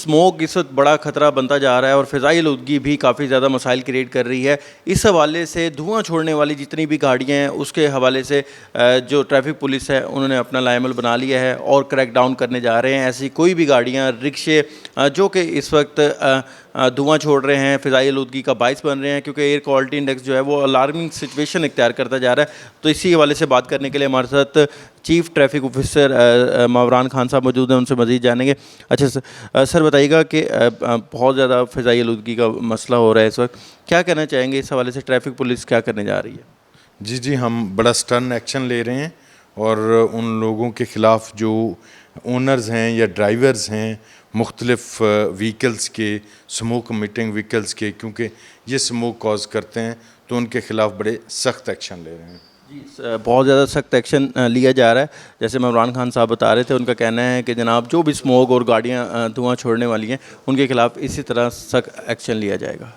Smoke इस वक्त बड़ा ख़तरा बनता जा रहा है और फ़िज़ाई आलूदगी भी काफ़ी ज़्यादा मसाइल क्रिएट कर रही है। इस हवाले से धुआं छोड़ने वाली जितनी भी गाड़ियाँ हैं उसके हवाले से जो ट्रैफिक पुलिस है उन्होंने अपना लाएमल बना लिया है और क्रैक डाउन करने जा रहे हैं। ऐसी कोई भी गाड़ियाँ, रिक्शे जो कि इस वक्त धुआं छोड़ रहे हैं, फ़िज़ाई आलूदगी का बाइस बन रहे हैं, क्योंकि एयर क्वालिटी इंडेक्स जो है वो अलार्मिंग सिचुएशन इख्तियार करता जा रहा है। तो इसी हवाले से बात करने के लिए हमारे साथ चीफ ट्रैफिक ऑफिसर मवरान खान साहब मौजूद हैं, उनसे मज़ीद जानेंगे। अच्छा सर बताइएगा कि बहुत ज़्यादा फ़िज़ाई आलूदगी का मसला हो रहा है इस वक्त, क्या कहना चाहेंगे इस हवाले से? ट्रैफिक पुलिस क्या करने जा रही है? जी, हम बड़ा स्टर्न एक्शन ले रहे हैं और उन लोगों के ख़िलाफ़ जो ओनर्स हैं या ड्राइवर्स हैं मुख्तलिफ़ व्हीकल्स के, स्मोक मिटिंग व्हीकल्स के, क्योंकि ये स्मोक कॉज करते हैं, तो उनके ख़िलाफ़ बड़े सख्त एक्शन ले रहे हैं। जी, बहुत ज़्यादा सख्त एक्शन लिया जा रहा है। जैसे मवरान खान साहब बता रहे थे, उनका कहना है कि जनाब जो भी स्मोक और गाड़ियाँ धुआं छोड़ने वाली हैं उनके ख़िलाफ़ इसी तरह सख्त एक्शन लिया जाएगा।